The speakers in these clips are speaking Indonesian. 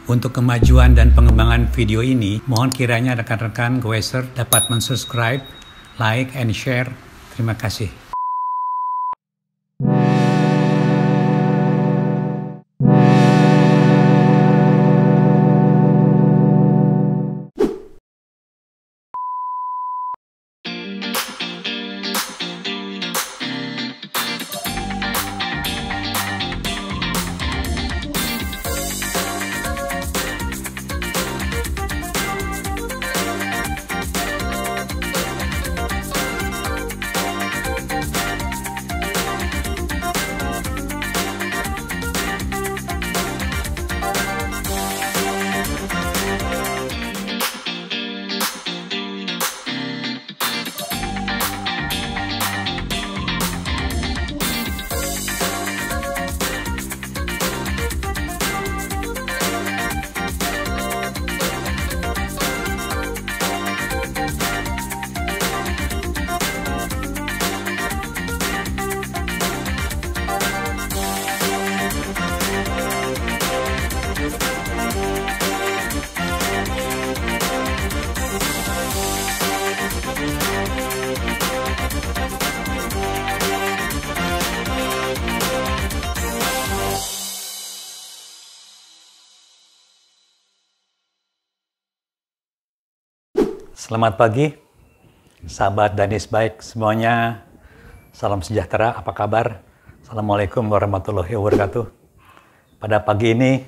Untuk kemajuan dan pengembangan video ini, mohon kiranya rekan-rekan Goeser dapat mensubscribe, like, and share. Terima kasih. Selamat pagi, sahabat Danis Baik semuanya. Salam sejahtera, apa kabar? Assalamualaikum warahmatullahi wabarakatuh. Pada pagi ini,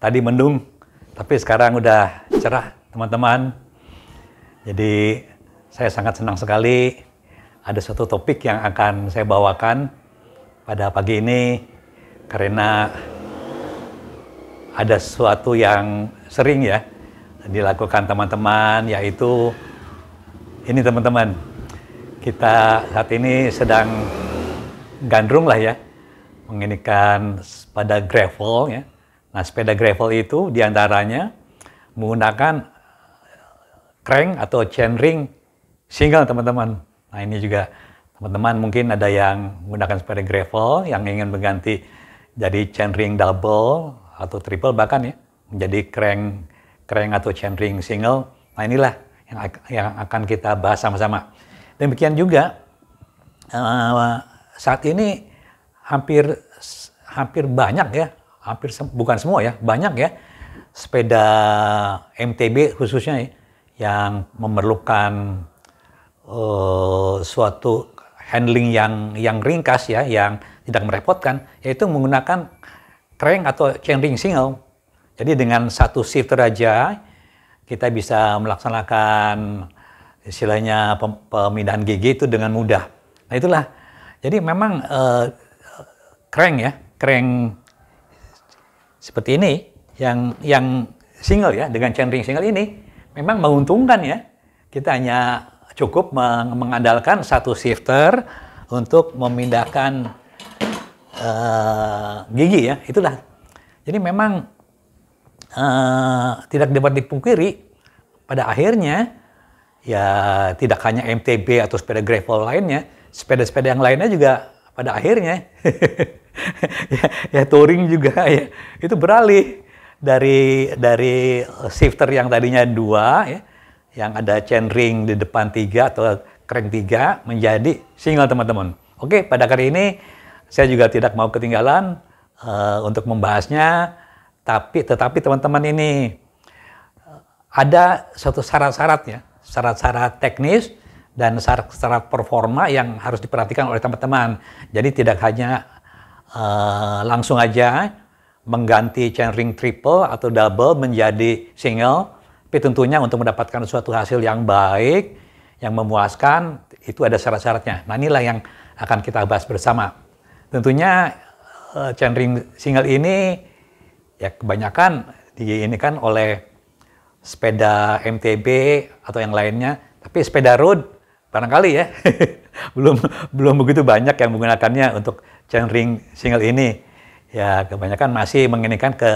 tadi mendung, tapi sekarang udah cerah, teman-teman. Jadi, saya sangat senang sekali ada suatu topik yang akan saya bawakan pada pagi ini, karena ada sesuatu yang sering ya dilakukan teman-teman, yaitu ini teman-teman, kita saat ini sedang gandrung lah ya, menginikan sepeda gravel ya. Nah, sepeda gravel itu diantaranya menggunakan crank atau chainring single teman-teman. Nah, ini juga teman-teman mungkin ada yang menggunakan sepeda gravel yang ingin mengganti jadi chainring double atau triple, bahkan ya menjadi crank atau chainring single. Nah, inilah yang akan kita bahas sama-sama. Demikian juga saat ini hampir banyak ya, bukan semua ya, banyak ya sepeda MTB khususnya ya, yang memerlukan suatu handling yang ringkas ya, yang tidak merepotkan, yaitu menggunakan crank atau chainring single. Jadi dengan satu shifter aja kita bisa melaksanakan istilahnya pemindahan gigi itu dengan mudah. Nah, itulah. Jadi memang crank seperti ini yang single ya, dengan chainring single ini memang menguntungkan ya. Kita hanya cukup mengandalkan satu shifter untuk memindahkan gigi ya. Itulah. Jadi memang tidak dapat dipungkiri, pada akhirnya ya tidak hanya MTB atau sepeda gravel lainnya, sepeda-sepeda yang lainnya juga pada akhirnya ya touring juga ya, itu beralih dari shifter yang tadinya 2 ya, yang ada chainring di depan 3 atau crank 3 menjadi single teman-teman. Oke, pada kali ini saya juga tidak mau ketinggalan untuk membahasnya. Tetapi teman-teman ini ada suatu syarat-syarat teknis dan syarat performa yang harus diperhatikan oleh teman-teman. Jadi tidak hanya langsung aja mengganti chainring triple atau double menjadi single, tapi tentunya untuk mendapatkan suatu hasil yang baik, yang memuaskan, itu ada syarat-syaratnya. Nah, inilah yang akan kita bahas bersama. Tentunya chainring single ini ya kebanyakan diinikan oleh sepeda MTB atau yang lainnya, tapi sepeda road barangkali ya belum begitu banyak yang menggunakannya untuk chainring single ini. Ya kebanyakan masih menginikan ke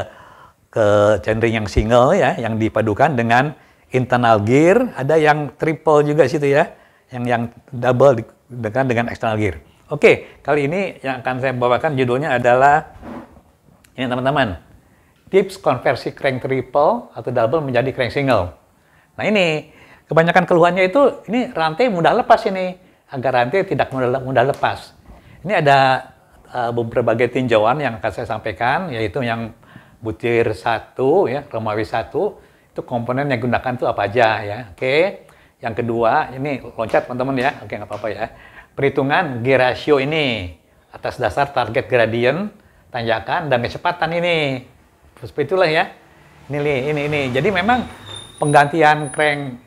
chainring yang single ya, yang dipadukan dengan internal gear, ada yang triple juga situ ya, yang double dengan external gear. Oke, kali ini yang akan saya bawakan judulnya adalah ini teman-teman, tips konversi crank triple atau double menjadi crank single. Nah ini, kebanyakan keluhannya itu, ini rantai mudah lepas ini, agar rantai tidak mudah lepas. Ini ada berbagai tinjauan yang akan saya sampaikan, yaitu yang butir 1, ya, Romawi 1, itu komponen yang digunakan itu apa aja ya. Oke. Yang kedua, ini loncat teman-teman ya. Oke, nggak apa-apa ya. Perhitungan G ratio ini atas dasar target gradient, tanjakan dan kecepatan ini. Seperti itulah ya. Ini. Jadi memang penggantian crank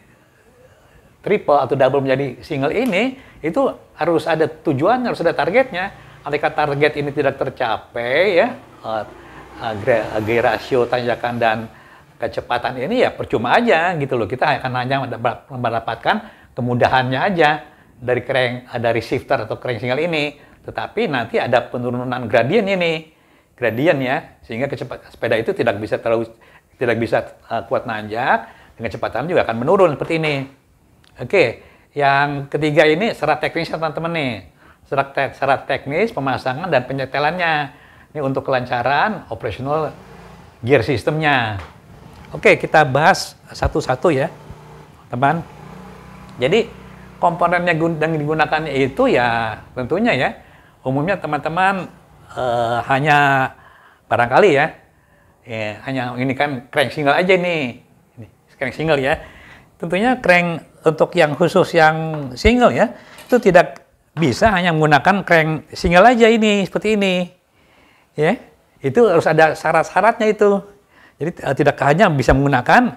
triple atau double menjadi single ini itu harus ada tujuan, harus ada targetnya. Ketika target ini tidak tercapai ya, G ratio, tanjakan dan kecepatan ini ya percuma aja gitu loh. Kita akan hanya mendapatkan kemudahannya aja dari shifter atau crank single ini. Tetapi nanti ada penurunan gradien ini, ya, sehingga sepeda itu tidak bisa kuat nanjak, dan kecepatan juga akan menurun seperti ini. Oke, yang ketiga ini syarat teknisnya teman-teman nih, syarat teknis pemasangan dan penyetelannya. Ini untuk kelancaran operasional gear sistemnya. Oke, kita bahas satu-satu ya, teman. Jadi komponen yang digunakannya itu ya tentunya ya, umumnya teman-teman hanya barangkali ya, hanya ini kan crank single aja nih, ini crank single ya. Tentunya crank untuk yang khusus yang single ya, itu tidak bisa hanya menggunakan crank single aja ini seperti ini, ya. Itu harus ada syarat-syaratnya itu. Jadi tidak hanya bisa menggunakan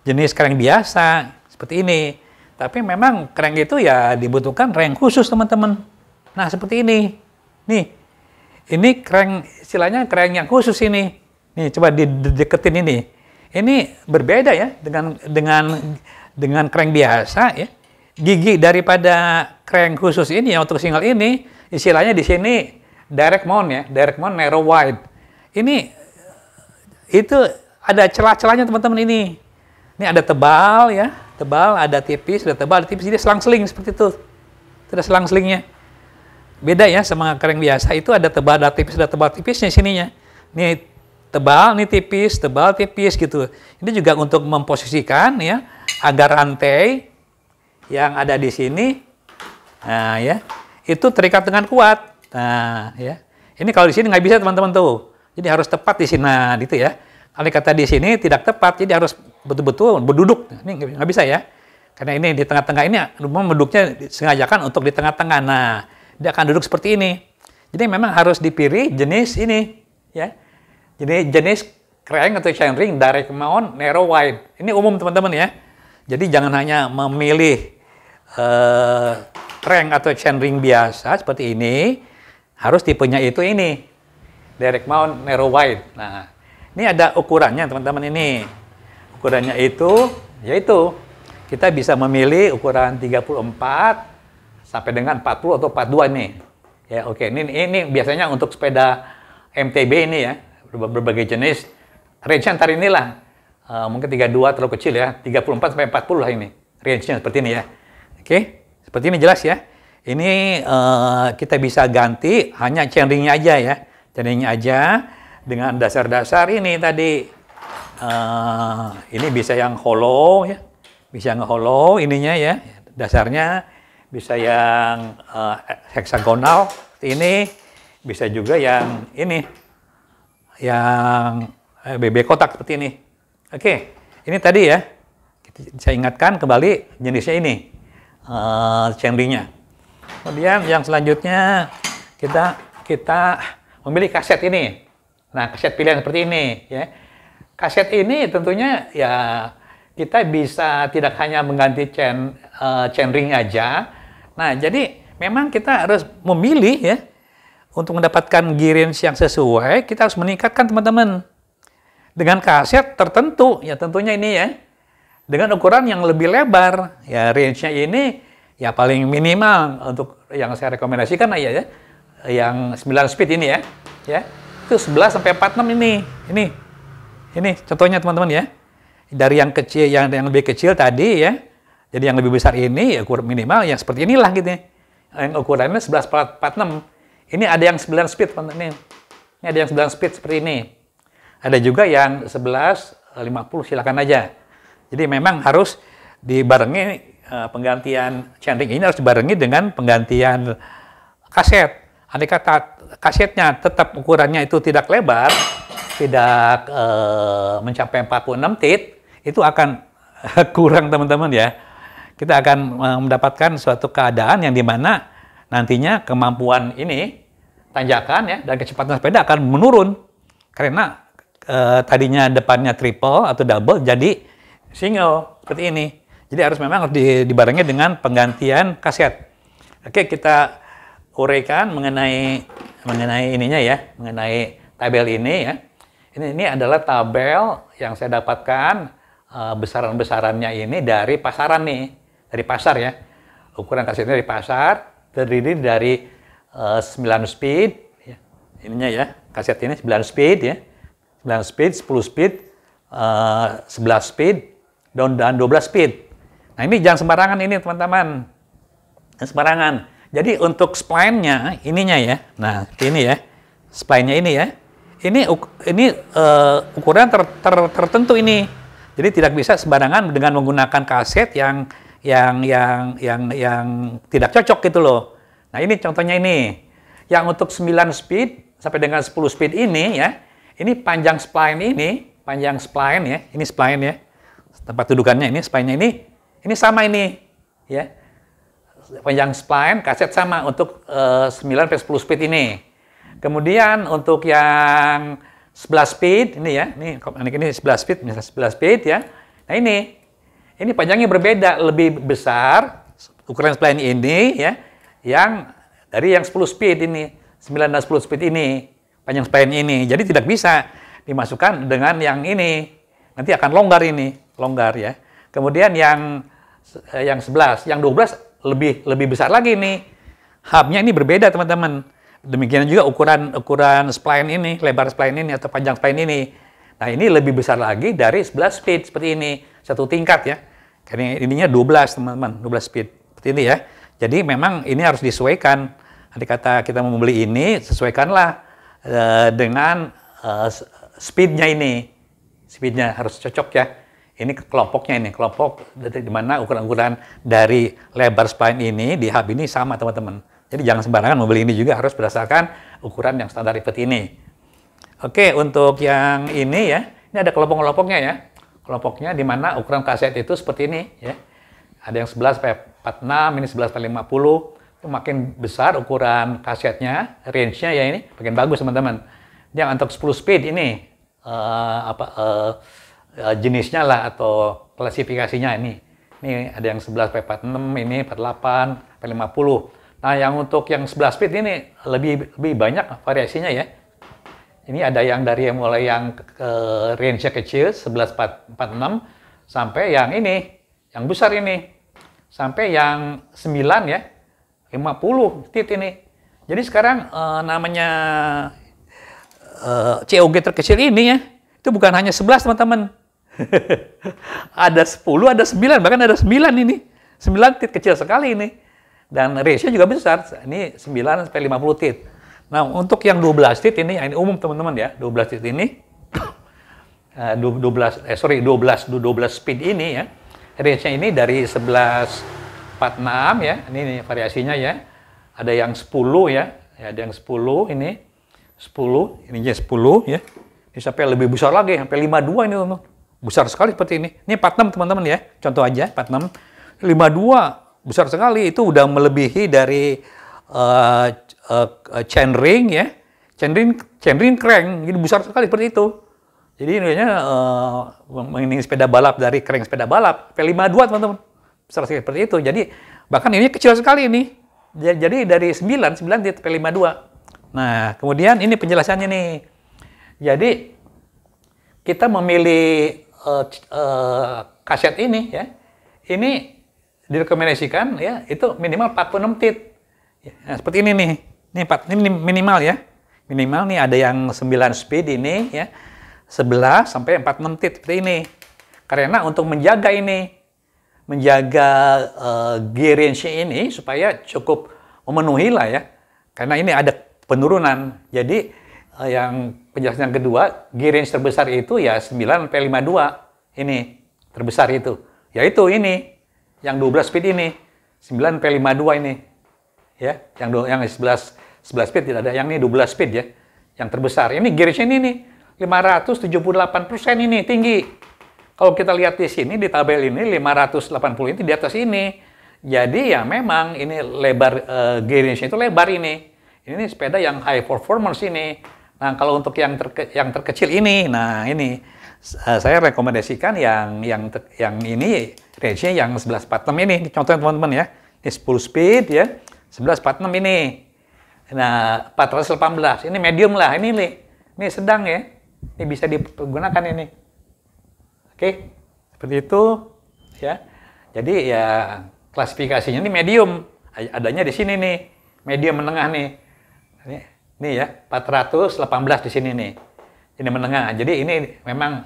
jenis crank biasa seperti ini, tapi memang crank itu ya dibutuhkan crank khusus teman-teman. Nah seperti ini, nih, ini crank istilahnya crank yang khusus ini. Nih coba dideketin ini. Ini berbeda ya dengan crank biasa ya. Gigi daripada crank khusus ini yang untuk single ini istilahnya di sini direct mount ya, direct mount narrow wide. Ini itu ada celah-celahnya teman-teman ini. Ini ada tebal ya, tebal, ada tipis, ada tebal, ada tipis. Jadi selang-seling seperti itu. Itu ada selang-selingnya. Beda ya sama crank biasa, itu ada tebal, ada tipis, ada tebal tipisnya sininya. Ini tebal, ini tipis, tebal, tipis gitu. Ini juga untuk memposisikan ya agar rantai yang ada di sini, nah ya, itu terikat dengan kuat. Nah ya, ini kalau di sini nggak bisa teman-teman tuh. Jadi harus tepat di sini, nah gitu ya. Kalau kata di sini tidak tepat, jadi harus betul-betul berduduk. Ini nggak bisa ya, karena ini di tengah-tengah ini, duduknya disengajakan untuk di tengah-tengah. Nah, dia akan duduk seperti ini. Jadi memang harus dipilih jenis ini, ya. Jadi jenis crank atau chainring direct mount narrow wide. Ini umum teman-teman ya. Jadi jangan hanya memilih crank atau chainring biasa seperti ini, harus tipenya itu ini direct mount narrow wide. Nah, ini ada ukurannya teman-teman ini. Ukurannya itu, yaitu kita bisa memilih ukuran 34 sampai dengan 40 atau 42 nih. Ya, oke. Ini biasanya untuk sepeda MTB ini ya, berbagai jenis. Range-nya antar inilah. Mungkin 32 terlalu kecil ya, 34 sampai 40 lah ini. Range-nya seperti ini ya. Oke, seperti ini jelas ya. Ini kita bisa ganti hanya chainring-nya aja ya. Chainring-nya aja dengan dasar-dasar ini tadi. Ini bisa yang hollow ya. Bisa yang hollow ininya ya. Dasarnya bisa yang heksagonal seperti ini. Bisa juga yang ini. Yang BB kotak seperti ini. Oke, ini tadi ya. Saya ingatkan kembali jenisnya ini. Chainring-nya. Kemudian yang selanjutnya kita memilih kaset ini. Nah, kaset pilihan seperti ini ya. Kaset ini tentunya ya kita bisa tidak hanya mengganti chainring aja. Nah, jadi memang kita harus memilih ya untuk mendapatkan gear range yang sesuai, kita harus meningkatkan teman-teman dengan kaset tertentu ya, tentunya ini ya. Dengan ukuran yang lebih lebar, ya range-nya ini ya paling minimal untuk yang saya rekomendasikan ya, yang 9 speed ini ya. Itu 11 sampai 46 ini. Ini contohnya teman-teman ya. Dari yang kecil, yang lebih kecil tadi ya. Jadi yang lebih besar ini ya ukuran minimal yang seperti inilah gitu ya. Yang ukurannya 11 46. Ini ada yang 9 speed teman-teman. Ini ada yang 9 speed seperti ini. Ada juga yang 1150, silakan aja. Jadi memang harus dibarengi penggantian chainring ini harus dibarengi dengan penggantian kaset. Andai kata kasetnya tetap ukurannya itu tidak lebar, tidak mencapai 46 tit, itu akan kurang teman-teman ya. Kita akan mendapatkan suatu keadaan yang dimana nantinya kemampuan ini, tanjakan ya, dan kecepatan sepeda akan menurun. Karena tadinya depannya triple atau double jadi single seperti ini. Jadi memang harus dibarengi dengan penggantian kaset. Oke, kita uraikan mengenai ininya ya, mengenai tabel ini ya. Ini adalah tabel yang saya dapatkan besaran-besarannya ini dari pasaran nih, dari pasar ya. Ukuran kasetnya dari pasar, terdiri dari 9 speed, ya. Ininya ya, kaset ini 9 speed ya, 9 speed, 10 speed, 11 speed, dan 12 speed. Nah ini jangan sembarangan ini teman-teman, jangan sembarangan. Jadi untuk spline-nya, ininya ya, nah ini ya, spline-nya ini ya, ini ukuran tertentu ini. Jadi tidak bisa sembarangan dengan menggunakan kaset yang tidak cocok gitu loh. Nah ini contohnya ini, yang untuk 9 speed sampai dengan 10 speed ini ya, ini panjang spline ya, ini spline ya, tempat dudukannya ini spline-nya ini sama ini ya. Panjang spline, kaset sama untuk 9 sampai 10 speed ini. Kemudian untuk yang 11 speed ini ya, ini 11 speed, misalnya 11 speed ya. Nah ini panjangnya berbeda, lebih besar ukuran spline ini ya, yang dari yang 10 speed ini, 9 dan 10 speed ini, panjang spline ini. Jadi tidak bisa dimasukkan dengan yang ini. Nanti akan longgar ya. Kemudian yang 11, yang 12 lebih besar lagi nih. Hubnya ini berbeda teman-teman. Demikian juga ukuran spline ini, lebar spline ini atau panjang spline ini. Nah ini lebih besar lagi dari 11 speed seperti ini, satu tingkat ya. Karena ininya 12 teman-teman, 12 speed seperti ini ya. Jadi memang ini harus disesuaikan. Andai kata kita mau membeli ini, sesuaikanlah dengan speednya ini. Speednya harus cocok ya. Ini kelompoknya ini, kelompok di mana ukuran-ukuran dari lebar spline ini di hub ini sama teman-teman. Jadi jangan sembarangan membeli ini, juga harus berdasarkan ukuran yang standar seperti ini. Oke, untuk yang ini ya, ini ada kelompok-kelompoknya ya. Kelompoknya di mana ukuran kaset itu seperti ini ya. Ada yang 11 sampai 46, ini 11 sampai 50. Itu makin besar ukuran kasetnya, range-nya ya ini makin bagus teman-teman. Yang untuk 10 speed ini jenisnya lah atau klasifikasinya ini. Ini ada yang 11 sampai 46, ini 48 sampai 50. Nah, yang untuk yang 11 speed ini lebih banyak variasinya ya. Ini ada yang dari mulai yang range-nya kecil 1146 sampai yang ini, yang besar ini. Sampai yang 9 ya. 50 tit ini. Jadi sekarang namanya COG terkecil ini ya, itu bukan hanya 11 teman-teman. Ada 10, ada 9, bahkan ada 9 ini. 9 tit kecil sekali ini. Dan ratio juga besar. Ini 9 sampai 50 tit. Nah, untuk yang 12 tit ini umum teman-teman ya. 12 tit ini 12 speed ini ya. Range-nya ini dari 1146 ya. Ini variasinya ya. Ada yang 10 ya. Ada yang 10 ini. 10, ininya 10 ya. Ini sampai lebih besar lagi, sampai 52 ini teman-teman. Besar sekali seperti ini. Ini 46 teman-teman ya. Contoh aja 46. 52 besar sekali, itu udah melebihi dari chainring ya. Chainring crank, jadi besar sekali seperti itu. Jadi ini sepeda balap dari crank sepeda balap sampai 52 teman-teman. Besar sekali seperti itu. Jadi bahkan ini kecil sekali ini. Jadi dari 9 sampai 52. Nah, kemudian ini penjelasannya nih. Jadi kita memilih kaset ini ya. Ini direkomendasikan ya, itu minimal 46 tit. Nah, seperti ini nih. Ini minimal ya. Minimal nih ada yang 9 speed ini ya. 11 sampai 46 tit seperti ini. Karena untuk menjaga ini, menjaga gear range ini supaya cukup memenuhi lah ya. Karena ini ada penurunan. Jadi yang penjelasan yang kedua, gear range terbesar itu ya 9P52 ini terbesar itu. Yaitu ini yang 12 speed ini 9P52 ini. Ya, yang 11 speed tidak ada, yang ini 12 speed ya. Yang terbesar. Ini gear range ini nih 578% ini tinggi. Kalau kita lihat di sini di tabel ini 580 itu di atas ini. Jadi ya memang ini lebar gear range itu lebar ini. Ini sepeda yang high performance ini. Nah, kalau untuk yang terkecil ini, nah ini saya rekomendasikan yang ini range-nya yang 1146 ini. Contohnya teman-teman ya. Ini 10 speed ya. 1146 ini. Nah, 418. Ini medium lah, ini sedang ya. Ini bisa digunakan ini. Oke. Seperti itu ya. Jadi ya klasifikasinya ini medium. Adanya di sini nih. Medium menengah nih. Ini ya, 418 di sini nih. Ini menengah. Jadi ini memang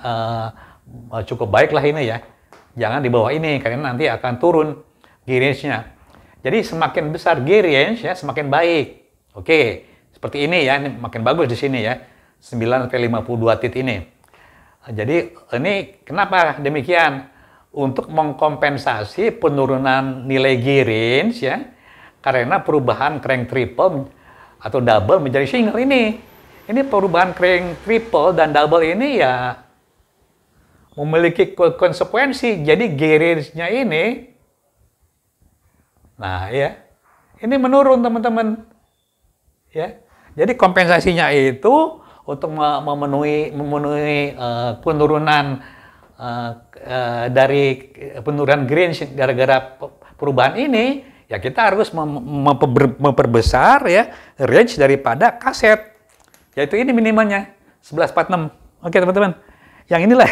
cukup baik lah ini ya. Jangan di bawah ini karena nanti akan turun gear range-nya. Jadi semakin besar gear range ya, semakin baik. Oke, seperti ini ya, ini makin bagus di sini ya. 9P52 tit ini. Jadi ini kenapa demikian? Untuk mengkompensasi penurunan nilai gear range ya. Karena perubahan crank triple atau double menjadi single ini. Ini perubahan crank triple dan double ini ya memiliki konsekuensi. Jadi gear range-nya ini, nah ya, ini menurun teman-teman. Ya, jadi kompensasinya itu untuk memenuhi penurunan dari penurunan gear range gara-gara perubahan ini. Ya kita harus memperbesar ya range daripada kaset. Yaitu ini minimalnya 1146. Oke teman-teman. Yang inilah.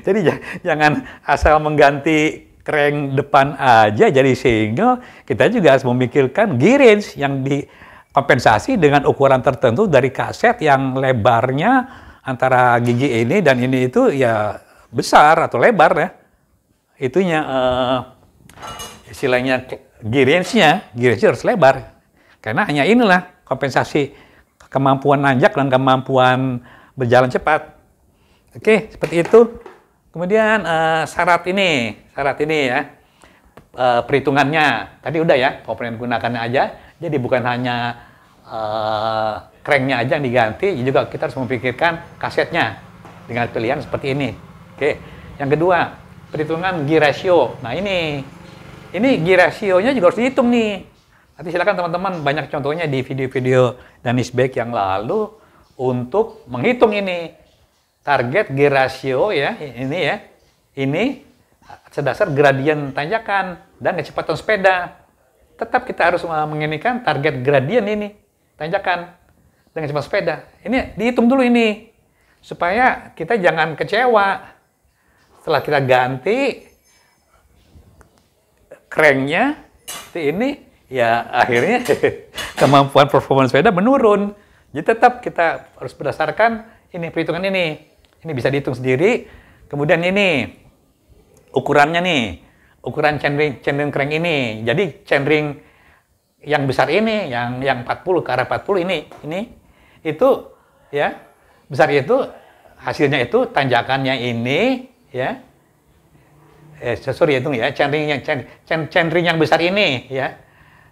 Jadi jangan asal mengganti crank depan aja jadi single. Kita juga harus memikirkan gear range yang dikompensasi dengan ukuran tertentu dari kaset yang lebarnya antara gigi ini dan ini itu ya besar atau lebar ya. Itunya istilahnya gear range-nya harus lebar. Karena hanya inilah kompensasi kemampuan nanjak dan kemampuan berjalan cepat. Oke, seperti itu. Kemudian syarat ini ya, perhitungannya. Tadi udah ya, komponen gunakannya aja. Jadi bukan hanya crank-nya aja yang diganti, juga kita harus memikirkan kasetnya dengan pilihan seperti ini. Oke, yang kedua, perhitungan gear ratio. Nah ini gear ratio-nya juga harus dihitung nih. Nanti silakan teman-teman, banyak contohnya di video-video Danis Beck yang lalu untuk menghitung ini. Target gear ratio ya, ini ya. Ini sedasar gradien tanjakan dan kecepatan sepeda. Tetap kita harus menginikan target gradien ini, tanjakan dan kecepatan sepeda. Ini dihitung dulu ini. Supaya kita jangan kecewa. Setelah kita ganti crank-nya ini ya akhirnya kemampuan performance sepeda menurun. Jadi tetap kita harus berdasarkan ini perhitungan ini. Ini bisa dihitung sendiri. Kemudian ini ukurannya nih. Ukuran chainring crank ini. Jadi chainring yang besar ini yang 40 ke arah 40 ini itu ya besar itu hasilnya itu tanjakannya ini ya. Sorry itu ya, chainring yang besar ini ya.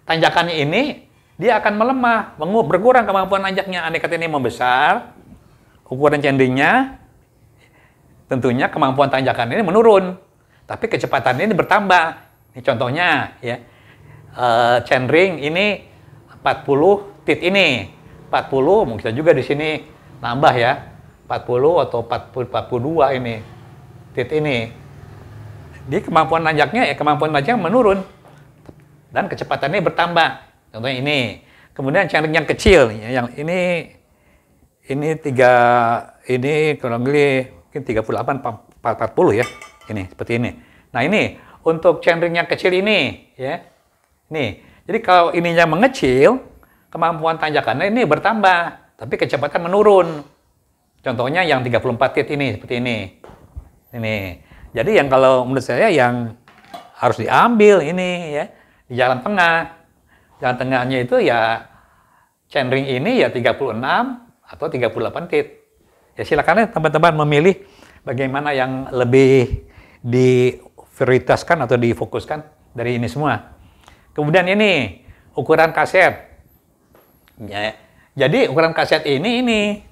Tanjakannya ini dia akan melemah, berkurang kemampuan nanjaknya. Andai kata ini membesar, ukuran chainringnya tentunya kemampuan tanjakan ini menurun. Tapi kecepatannya ini bertambah. Ini contohnya ya. Chainring ini 40 tit ini. 40 mungkin juga di sini nambah ya. 40 atau 42 ini. Tit ini. Di kemampuan nanjaknya menurun dan kecepatannya bertambah. Contohnya ini. Kemudian chainring yang kecil, yang ini kurang lebih mungkin 38 40 ya. Ini seperti ini. Nah, ini untuk chainring yang kecil ini ya. Nih. Jadi kalau ininya mengecil, kemampuan tanjakannya ini bertambah, tapi kecepatan menurun. Contohnya yang 34 tit ini seperti ini. Ini. Jadi yang kalau menurut saya yang harus diambil ini ya di jalan tengah. Jalan tengahnya itu ya chainring ini ya 36 atau 38 tit. Ya silakan teman-teman memilih bagaimana yang lebih diprioritaskan atau difokuskan dari ini semua. Kemudian ini ukuran kaset. Ya, jadi ukuran kaset ini.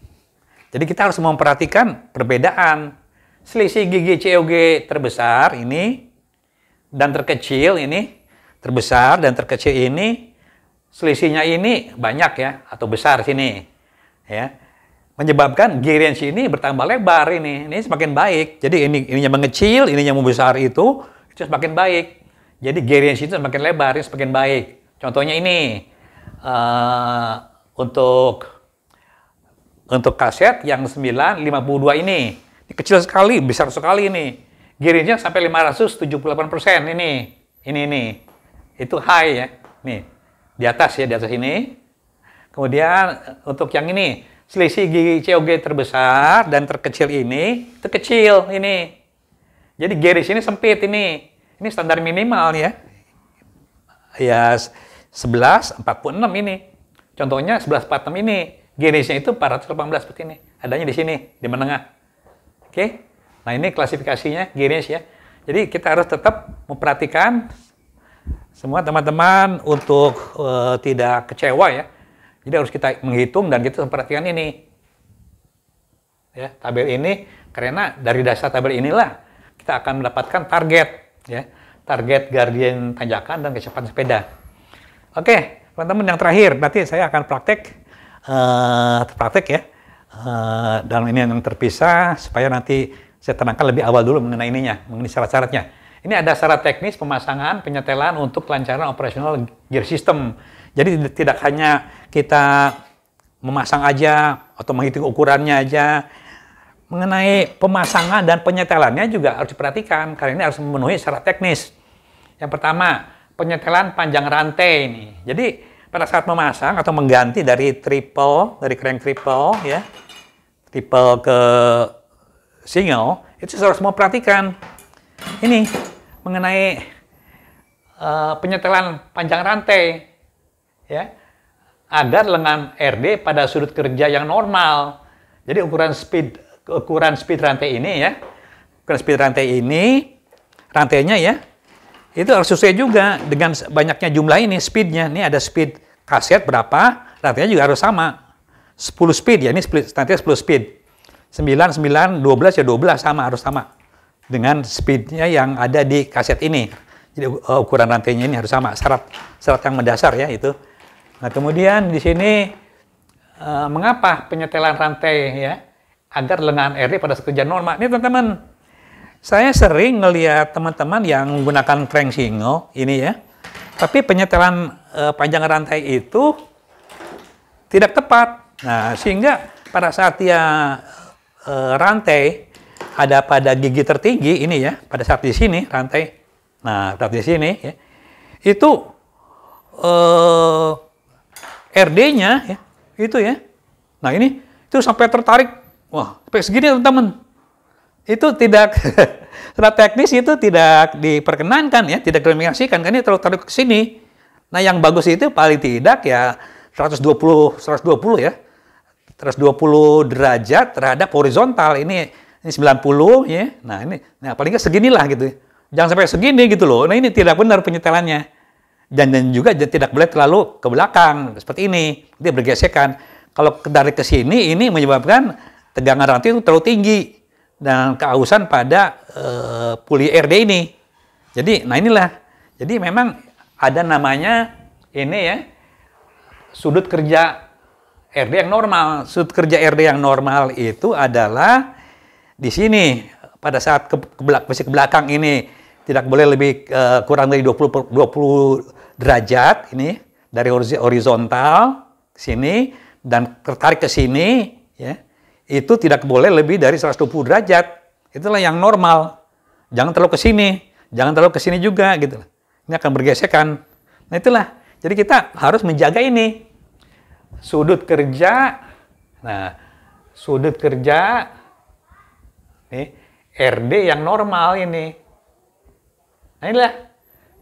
Jadi kita harus memperhatikan perbedaan selisih gigi COG terbesar ini dan terkecil ini, terbesar dan terkecil ini, selisihnya ini banyak ya atau besar sini. Ya. Menyebabkan gear range ini bertambah lebar ini semakin baik. Jadi ininya mengecil, ininya membesar itu semakin baik. Jadi gear range itu semakin lebar, ini semakin baik. Contohnya ini untuk kaset yang 952 ini kecil sekali, besar sekali ini. Gear range-nya sampai 578% ini. Itu high ya. Nih, di atas ini. Kemudian untuk yang ini, selisih gigi COG terbesar dan terkecil ini, terkecil ini. Jadi gear range ini sempit ini. Ini standar minimal ya. Ya 1146 ini. Contohnya 1146 ini. Gear range-nya itu 418 seperti ini. Adanya di sini, di menengah. Oke. Nah, ini klasifikasinya gear range ya. Jadi kita harus tetap memperhatikan semua teman-teman untuk tidak kecewa ya. Jadi harus kita menghitung dan kita memperhatikan ini. Ya, tabel ini karena dari dasar tabel inilah kita akan mendapatkan target ya. Target gradien tanjakan dan kecepatan sepeda. Oke, teman-teman yang terakhir nanti saya akan praktek ya. Dan ini yang terpisah supaya nanti saya terangkan lebih awal dulu mengenai mengenai syarat-syaratnya. Ini ada syarat teknis pemasangan penyetelan untuk kelancaran operasional gear system. Jadi tidak hanya kita memasang aja atau menghitung ukurannya aja. Mengenai pemasangan dan penyetelannya juga harus diperhatikan karena ini harus memenuhi syarat teknis. Yang pertama, penyetelan panjang rantai ini. Jadi pada saat memasang atau mengganti dari crank triple ya, triple ke single, itu harus memperhatikan ini mengenai penyetelan panjang rantai ya, agar lengan RD pada sudut kerja yang normal. Jadi ukuran speed rantai ini ya, ukuran speed rantai ini, rantainya ya, itu harus sesuai juga dengan banyaknya jumlah ini speednya. Ini ada speed kaset berapa, rantainya juga harus sama. 10 speed ya, ini rantai 10 speed. 9, 12 ya 12 harus sama. Dengan speednya yang ada di kaset ini. Jadi ukuran rantainya ini harus sama, syarat yang mendasar ya itu. Nah kemudian di sini mengapa penyetelan rantai ya? Agar lengan RD pada kerja normal. Ini teman-teman, saya sering ngelihat teman-teman yang menggunakan crank single ini ya, tapi penyetelan panjang rantai itu tidak tepat. Nah, sehingga pada saat dia rantai ada pada gigi tertinggi ini ya, pada saat di sini rantai, nah saat di sini ya, itu RD-nya ya, itu ya. Nah ini itu sampai tertarik. Wah, sampai segini teman-teman. Itu tidak, secara teknis itu tidak diperkenankan ya, tidak direkomendasikan, karena ini terlalu tarik ke sini. Nah, yang bagus itu paling tidak ya 120 ya. 120 derajat terhadap horizontal. Ini 90 ya. Nah, paling nggak seginilah gitu. Jangan sampai segini gitu loh. Nah, ini tidak benar penyetelannya. Dan juga tidak boleh terlalu ke belakang seperti ini. Dia bergesekan. Kalau dari ke sini ini menyebabkan tegangan rantai itu terlalu tinggi dan keausan pada puli RD ini. Jadi, nah inilah. Jadi memang ada namanya ini ya, sudut kerja RD yang normal. Sudut kerja RD yang normal itu adalah di sini pada saat ke belakang ini tidak boleh lebih kurang dari 20 derajat ini dari horizontal ke sini dan tertarik ke sini ya. Itu tidak boleh lebih dari 120 derajat. Itulah yang normal. Jangan terlalu ke sini, jangan terlalu ke sini juga gitu. Ini akan bergesekan. Nah, itulah. Jadi kita harus menjaga ini. Sudut kerja. Nah, sudut kerja nih RD yang normal ini. Nah, inilah.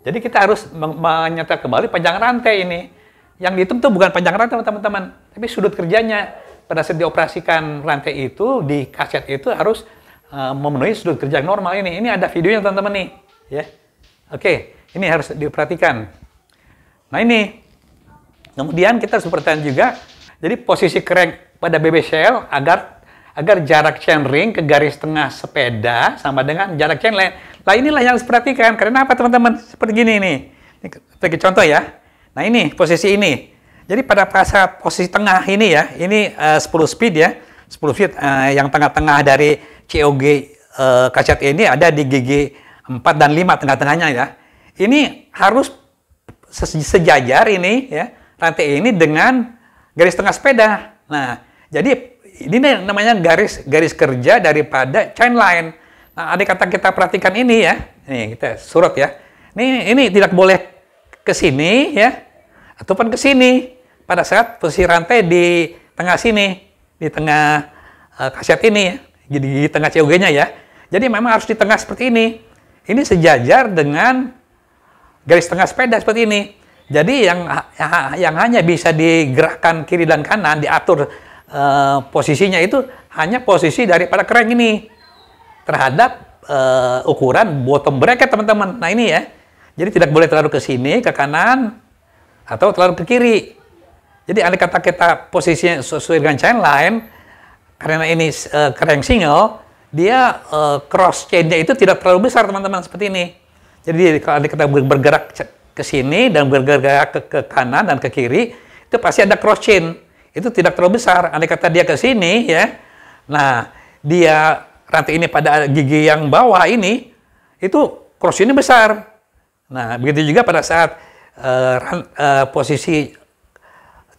Jadi kita harus menyetel kembali panjang rantai ini. Yang dihitung itu bukan panjang rantai teman-teman, tapi sudut kerjanya. pada saat dioperasikan rantai itu di kaset itu harus memenuhi sudut kerja yang normal ini. Ini ada videonya teman-teman nih, ya. Oke, ini harus diperhatikan. Nah ini, kemudian kita harus perhatikan juga, jadi posisi crank pada BB shell agar jarak chainring ke garis tengah sepeda sama dengan jarak chainline. Nah inilah yang harus diperhatikan. Karena apa teman-teman? Seperti gini nih. Ini sebagai contoh ya. Nah ini posisi ini. Jadi pada saat posisi tengah ini ya, ini 10 speed ya, 10 feet yang tengah-tengah dari COG kaset ini ada di gigi 4 dan 5 tengah-tengahnya ya. Ini harus sejajar ini ya, rantai ini dengan garis tengah sepeda. Nah, jadi ini namanya garis kerja daripada chain line. Nah, andai kata kita perhatikan ini ya, nih kita surut ya. Ini tidak boleh ke sini ya, ataupun ke sini. Pada saat posisi rantai di tengah sini, di tengah kaset ini ya, jadi di tengah COG-nya ya. Jadi memang harus di tengah seperti ini. Ini sejajar dengan garis tengah sepeda seperti ini. Jadi yang hanya bisa digerakkan kiri dan kanan, diatur posisinya itu hanya posisi daripada crank ini terhadap ukuran bottom bracket teman-teman. Nah ini ya. Jadi tidak boleh terlalu ke sini, ke kanan, atau terlalu ke kiri. Jadi andai kata kita posisinya sesuai dengan chain line, karena ini crank single, dia cross chain-nya itu tidak terlalu besar teman-teman seperti ini. Jadi kalau kita bergerak ke sini dan bergerak ke kanan dan ke kiri, itu pasti ada cross chain. Itu tidak terlalu besar. Andai kata dia ke sini ya, nah dia rantai ini pada gigi yang bawah ini, itu cross chain-nya besar. Nah begitu juga pada saat posisi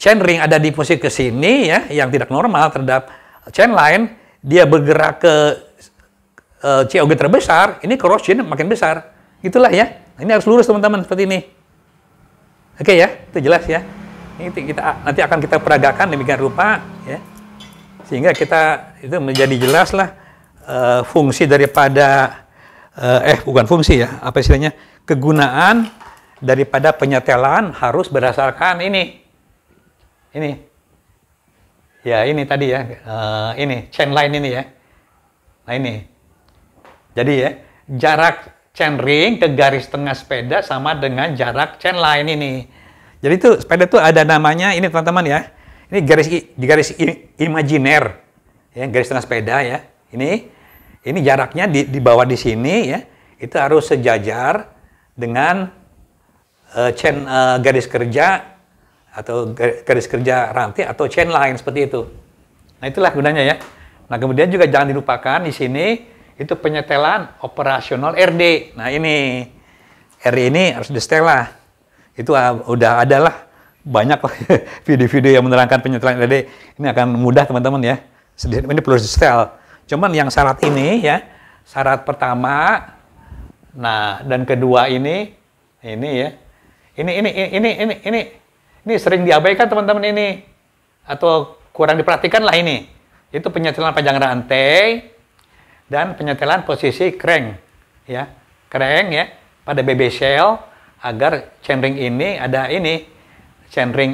chainring ada di posisi ke sini ya, yang tidak normal terhadap chain line, dia bergerak ke COG terbesar, ini cross chain makin besar. Itulah ya. Ini harus lurus teman-teman seperti ini. Oke ya, itu jelas ya. Ini nanti akan kita peragakan demikian rupa ya. Sehingga kita itu menjadi jelas lah fungsi daripada bukan fungsi ya, apa istilahnya? Kegunaan daripada penyetelan harus berdasarkan ini. Ini. Ya, ini tadi ya. Ini chain line ini ya. Nah, ini. Jadi ya, jarak chainring ke garis tengah sepeda sama dengan jarak chain line ini. Jadi itu sepeda itu ada namanya ini teman-teman ya. Ini garis imajiner ya, garis tengah sepeda ya. Ini jaraknya di bawah di sini ya. Itu harus sejajar dengan garis kerja atau garis kerja rantai atau chain line seperti itu. Nah, itulah gunanya ya. Nah, kemudian juga jangan dilupakan di sini itu penyetelan operasional RD. Nah, ini RD ini harus di-setel lah. Itu udah ada lah banyak video-video yang menerangkan penyetelan RD. Ini akan mudah teman-teman ya. Ini perlu di-setel. Cuman yang syarat ini ya, syarat pertama, nah dan kedua ini ya. Ini sering diabaikan teman-teman ini, atau kurang diperhatikan lah ini. Itu penyetelan panjang rantai dan penyetelan posisi crank, ya, crank ya pada BB shell agar chainring ini ada ini, chainring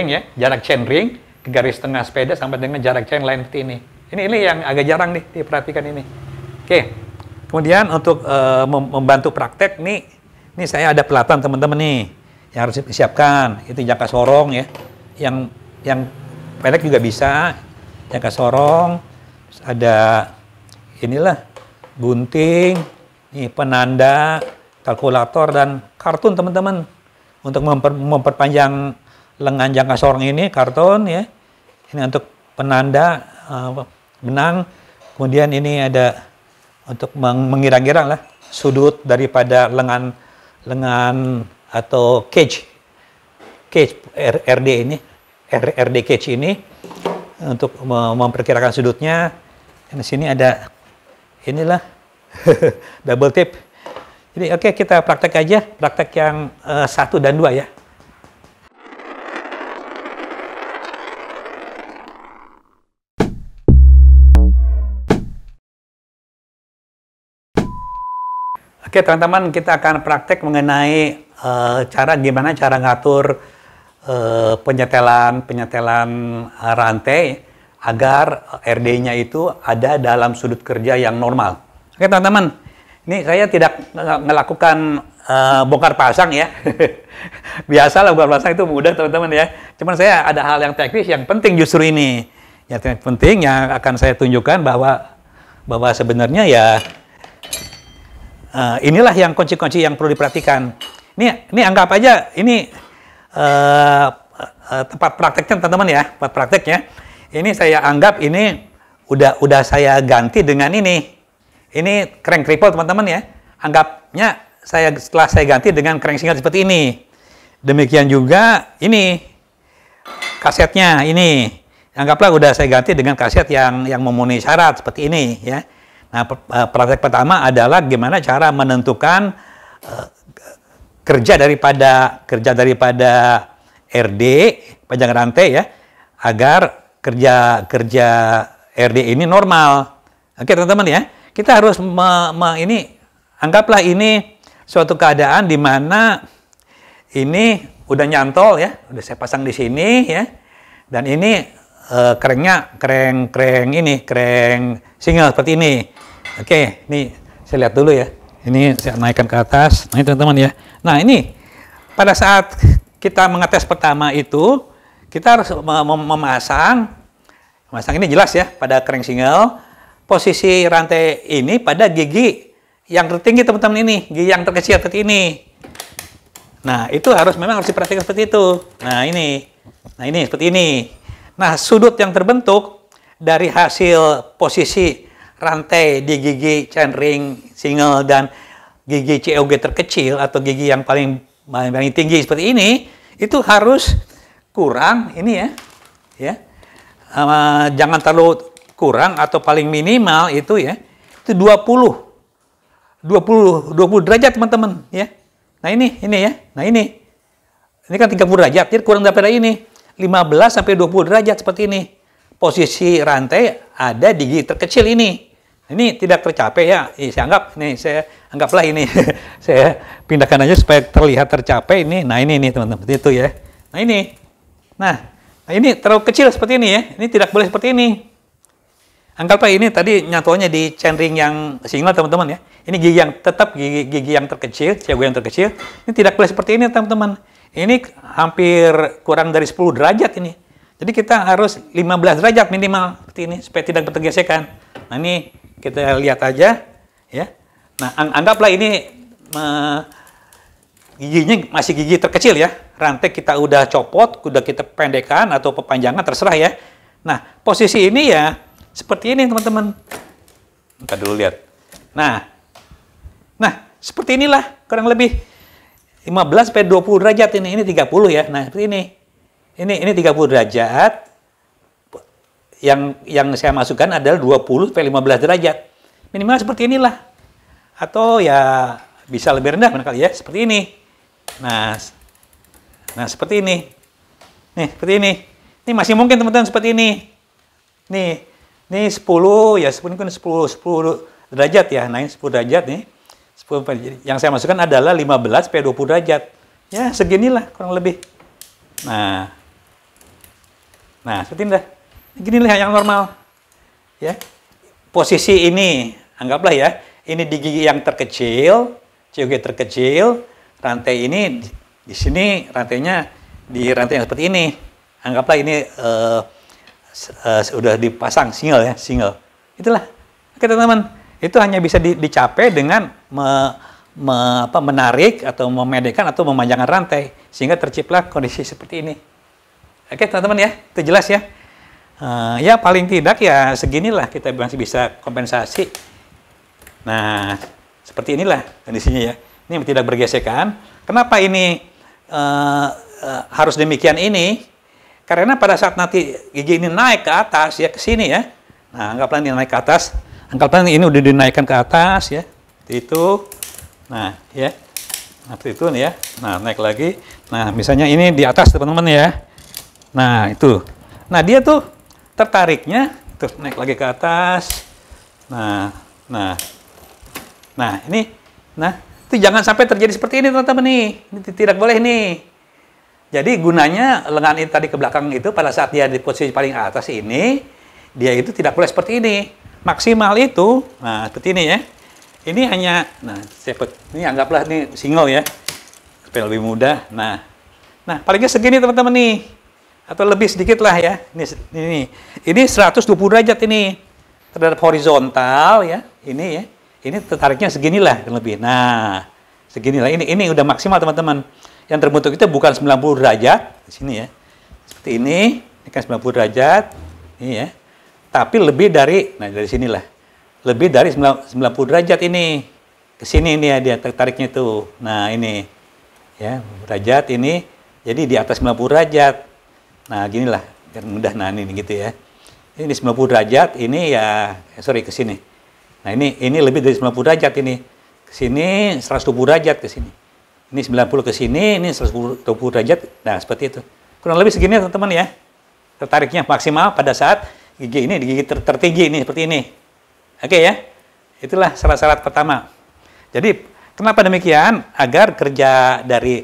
ya, jarak chainring ke garis tengah sepeda sampai dengan jarak chain line seperti ini. Ini yang agak jarang nih diperhatikan ini. Oke, kemudian untuk membantu praktek nih, ini saya ada pelatihan teman-teman nih yang harus disiapkan. Itu jangka sorong ya, yang pendek juga bisa, jangka sorong, ada inilah gunting, nih penanda, kalkulator dan kartun teman-teman untuk memperpanjang lengan jangka sorong ini, kartun ya. Ini untuk penanda benang. Kemudian ini ada untuk mengira-ngira lah sudut daripada lengan atau cage RD ini, RD cage ini untuk memperkirakan sudutnya. Di sini ada inilah double tip. Jadi oke, kita praktek aja, praktek yang 1 dan 2 ya. Oke teman-teman, kita akan praktek mengenai gimana cara ngatur penyetelan rantai agar RD-nya itu ada dalam sudut kerja yang normal. Oke teman-teman, ini saya tidak melakukan bongkar pasang ya. Biasalah bongkar pasang itu mudah teman-teman ya. Cuman saya ada hal yang teknis yang penting justru ini. Yang penting yang akan saya tunjukkan bahwa sebenarnya ya inilah yang kunci-kunci yang perlu diperhatikan. Ini anggap aja ini tempat prakteknya teman-teman ya, tempat prakteknya. Ini saya anggap ini udah saya ganti dengan ini. Ini crank triple teman-teman ya. Anggapnya setelah saya ganti dengan crank single seperti ini. Demikian juga ini kasetnya ini. Anggaplah udah saya ganti dengan kaset yang memenuhi syarat seperti ini ya. Nah, praktek pertama adalah gimana cara menentukan kerja daripada RD panjang rantai ya, agar kerja RD ini normal. Oke teman-teman ya, kita harus anggaplah ini suatu keadaan di mana ini udah nyantol ya, udah saya pasang di sini ya, dan ini cranknya crank single seperti ini. Oke, ini saya lihat dulu ya. Ini saya naikkan ke atas. Nah, ini teman-teman ya. Nah, ini pada saat kita mengetes pertama itu, kita harus memasang ini jelas ya, pada crank single, posisi rantai ini pada gigi yang tertinggi teman-teman ini, gigi yang terkecil seperti ini. Nah, itu memang harus diperhatikan seperti itu. Nah, ini seperti ini. Nah, sudut yang terbentuk dari hasil posisi rantai di gigi chainring single dan gigi COG terkecil atau gigi yang paling tinggi seperti ini, itu harus kurang ini ya. Jangan terlalu kurang atau paling minimal itu ya. Itu 20 derajat teman-teman ya. Nah, ini ya. Nah, ini kan 30 derajat. Jadi kurang daripada ini 15 sampai 20 derajat seperti ini. Posisi rantai ada di gigi terkecil ini. Ini tidak tercapai ya. Saya anggaplah ini saya pindahkan aja supaya terlihat tercapai ini. Nah, ini teman-teman, itu ya. Nah, ini. Nah, ini terlalu kecil seperti ini ya. Ini tidak boleh seperti ini. Anggaplah ini tadi nyantolnya di chainring yang single teman-teman ya. Ini gigi yang tetap gigi yang terkecil, COG yang terkecil. Ini tidak boleh seperti ini teman-teman. Ini hampir kurang dari 10 derajat ini. Jadi kita harus 15 derajat minimal seperti ini supaya tidak bergesekan. Nah, ini kita lihat aja ya. Nah, anggaplah ini giginya masih gigi terkecil ya. Rantai kita udah copot, udah kita pendekkan atau perpanjangan terserah ya. Nah, posisi ini ya seperti ini teman-teman. Kita dulu lihat. Nah, seperti inilah kurang lebih 15 sampai 20 derajat ini 30 ya. Nah, seperti ini. Ini 30 derajat. Yang saya masukkan adalah 20 sampai 15 derajat. Minimal seperti inilah. Atau ya bisa lebih rendah barangkali ya, seperti ini. Nah, seperti ini. Nih, seperti ini. Ini masih mungkin teman-teman seperti ini. Nih 10 ya, 10 derajat ya. Nah, ini 10 derajat nih. 10, yang saya masukkan adalah 15 sampai 20 derajat. Ya, seginilah kurang lebih. Nah, seperti ini. Ginilah yang normal. Ya. Posisi ini, anggaplah ya, ini di gigi yang terkecil, COG terkecil, rantai ini di sini rantainya di rantai yang seperti ini. Anggaplah ini sudah dipasang single ya, single. Itulah. Oke teman-teman, itu hanya bisa dicapai dengan menarik atau memedekkan atau memanjangkan rantai sehingga terciptalah kondisi seperti ini. Oke teman-teman ya, itu jelas ya. Ya paling tidak ya seginilah kita masih bisa kompensasi. Nah, seperti inilah kondisinya ya. Ini tidak bergesekan. Kenapa ini harus demikian ini? Karena pada saat nanti gigi ini naik ke atas ya, ke sini ya. Nah, anggaplah ini naik ke atas. Anggaplah ini udah dinaikkan ke atas ya. Itu. Nah, ya. Nah, itu nih ya. Nah, naik lagi. Nah, misalnya ini di atas teman-teman ya. Nah, itu. Nah, dia tuh tertariknya tuh naik lagi ke atas. Nah, ini. Nah, itu jangan sampai terjadi seperti ini teman-teman nih. Ini tidak boleh nih. Jadi gunanya lengan ini tadi ke belakang itu pada saat dia di posisi paling atas ini, dia itu tidak boleh seperti ini. Maksimal itu, nah seperti ini ya. Ini hanya, nah ini anggaplah ini single ya, supaya lebih mudah. Nah palingnya segini teman-teman nih, atau lebih sedikit lah ya. Ini 120 derajat ini terhadap horizontal ya. Ini ya, ini tariknya seginilah lebih. Nah seginilah ini udah maksimal teman-teman. Yang terbentuk itu bukan 90 derajat di sini ya. Seperti ini kan 90 derajat. Ini ya. Tapi lebih dari, nah dari sinilah. Lebih dari 90 derajat ini. Ke sini ini ya dia tariknya itu. Nah, ini. Ya, derajat ini jadi di atas 90 derajat. Nah, ginilah biar mudah nah ini gitu ya. Ini 90 derajat, ini ya sorry ke sini. Nah, ini lebih dari 90 derajat ini. Ke sini 120 derajat ke sini. Ini 90 ke sini, ini 120 derajat. Nah, seperti itu. Kurang lebih segini teman-teman ya. Tertariknya maksimal pada saat gigi ini, gigi tertinggi ini, seperti ini. Oke ya. Itulah syarat-syarat pertama. Jadi, kenapa demikian? Agar kerja dari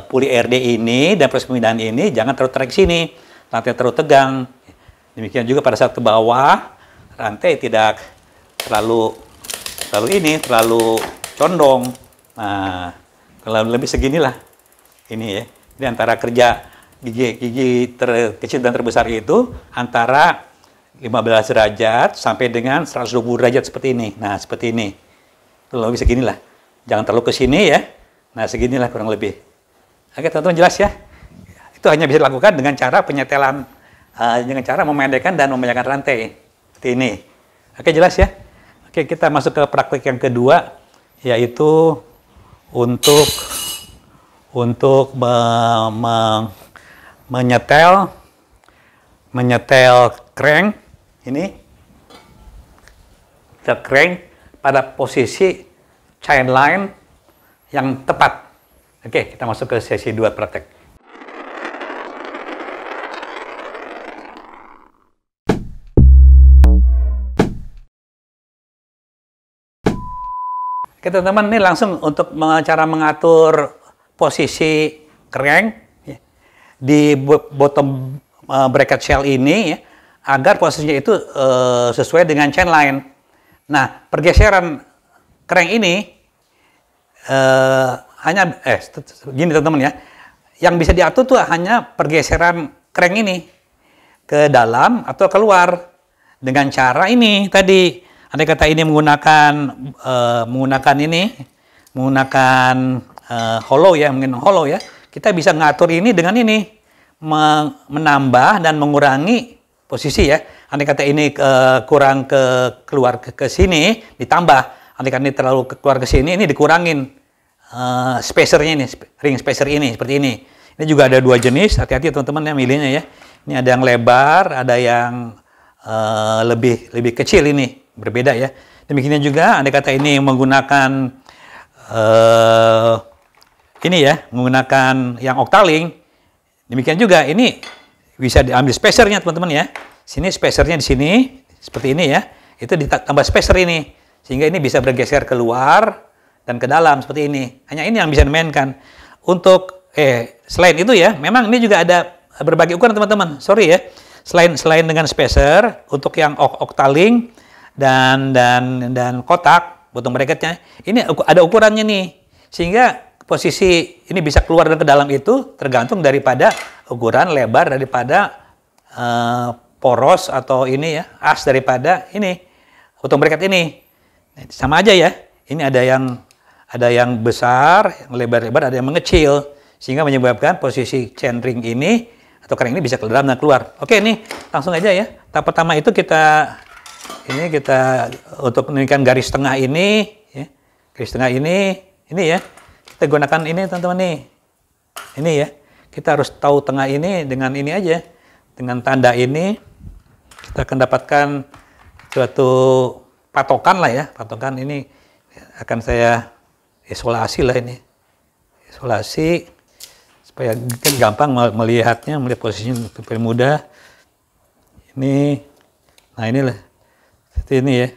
puli RD ini dan proses pemindahan ini jangan terlalu tarik sini. Rantai terlalu tegang. Demikian juga pada saat ke bawah, rantai tidak terlalu condong. Nah, kalau lebih seginilah ini ya. Ini antara kerja gigi terkecil dan terbesar itu antara 15 derajat sampai dengan 120 derajat seperti ini. Nah, seperti ini. Kalau lebih seginilah. Jangan terlalu ke sini ya. Nah, seginilah kurang lebih. Oke, teman-teman jelas ya. Itu hanya bisa dilakukan dengan cara penyetelan, dengan cara memendekkan dan memanjangkan rantai. Seperti ini. Oke, jelas ya. Oke, kita masuk ke praktik yang kedua, yaitu untuk menyetel crank ini, crank pada posisi chain line yang tepat. Oke, kita masuk ke sesi 2 praktek. Oke teman-teman, ini langsung untuk cara mengatur posisi crank ya, di bottom bracket shell ini ya, agar posisinya itu sesuai dengan chain line. Nah, pergeseran crank ini hanya gini teman-teman ya, yang bisa diatur tuh hanya pergeseran crank ini ke dalam atau keluar dengan cara ini tadi. Andai kata ini menggunakan hollow ya, mungkin hollow ya. Kita bisa ngatur ini dengan ini, menambah dan mengurangi posisi ya. Andai kata ini kurang keluar ke sini, ditambah. Andai kata ini terlalu keluar ke sini, ini dikurangin spacernya ini, ring spacer ini seperti ini. Ini juga ada 2 jenis. Hati-hati teman-teman yang milihnya ya. Ini ada yang lebar, ada yang lebih kecil ini. Berbeda ya. Demikian juga andai kata ini menggunakan ini ya, menggunakan yang octaling. Demikian juga ini bisa diambil spacernya teman-teman ya. Sini spacernya di sini seperti ini ya. Itu ditambah spacer ini sehingga ini bisa bergeser keluar dan ke dalam seperti ini. Hanya ini yang bisa dimainkan. Untuk selain itu ya, memang ini juga ada berbagai ukuran teman-teman. Sorry ya. Selain dengan spacer untuk yang octaling dan kotak bottom bracketnya ini ada ukurannya nih, sehingga posisi ini bisa keluar dan ke dalam itu tergantung daripada ukuran lebar daripada poros atau ini ya, as daripada ini bottom bracket ini. Sama aja ya, ini ada yang besar, yang lebar-lebar, ada yang mengecil, sehingga menyebabkan posisi chain ring ini atau crank ini bisa ke dalam dan keluar. Oke, ini langsung aja ya. Tahap pertama itu kita untuk meningkatkan garis tengah ini ya. Garis tengah ini ya. Kita gunakan ini teman-teman nih. Ini ya. Kita harus tahu tengah ini dengan ini aja. Dengan tanda ini kita akan dapatkan suatu patokan lah ya. Patokan ini akan saya isolasi lah ini. Isolasi supaya gampang melihatnya, melihat posisinya lebih mudah. Ini, nah inilah seperti ini ya.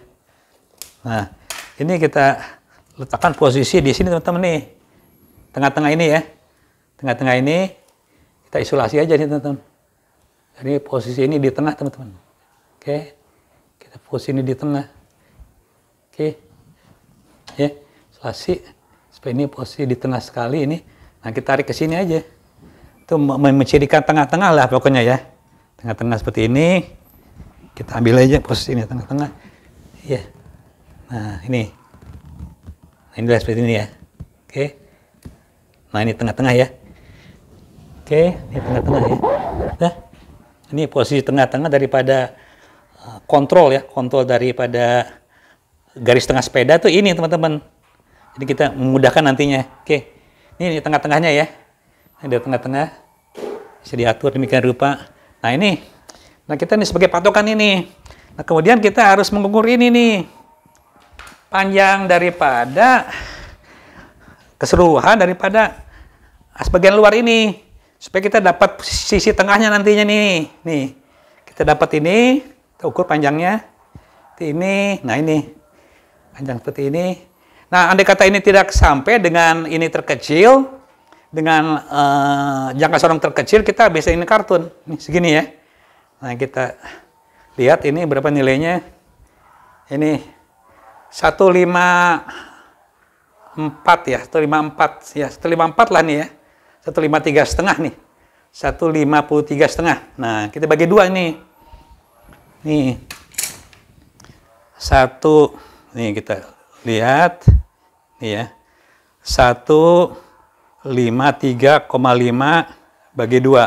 Nah ini kita letakkan posisi di sini teman-teman nih, tengah-tengah ini ya. Tengah-tengah ini kita isolasi aja nih teman-teman. Jadi posisi ini di tengah teman-teman. Oke, kita posisi ini di tengah. Oke, ya, isolasi supaya ini posisi di tengah sekali ini. Nah kita tarik ke sini aja. Itu mencirikan tengah-tengah lah pokoknya ya. Tengah-tengah seperti ini. Kita ambil aja posisi ini tengah-tengah. Ya. Nah ini. Nah, ini seperti ini ya. Oke. Nah ini tengah-tengah ya. Oke, ini tengah-tengah ya. Nah, ini posisi tengah-tengah daripada kontrol ya, kontrol daripada garis tengah sepeda tuh ini teman-teman. Jadi kita memudahkan nantinya. Oke, ini tengah-tengahnya ya. Ini di tengah-tengah bisa diatur demikian rupa. Nah ini, nah kita nih sebagai patokan ini. Nah kemudian kita harus mengukur ini nih, panjang daripada keseluruhan daripada bagian luar ini, supaya kita dapat sisi tengahnya nantinya nih. Nih, kita dapat ini, kita ukur panjangnya. Ini, nah ini panjang seperti ini. Nah, andai kata ini tidak sampai dengan ini terkecil, dengan jangka sorong terkecil, kita bisa ini kartun, ini segini ya. Nah, kita lihat ini berapa nilainya. Ini 154 ya, 154 ya, 154 lah nih ya. 153 setengah nih. 153 setengah. Nah, kita bagi dua nih. Nih. Satu, nih kita lihat nih ya. 153,5 bagi 2.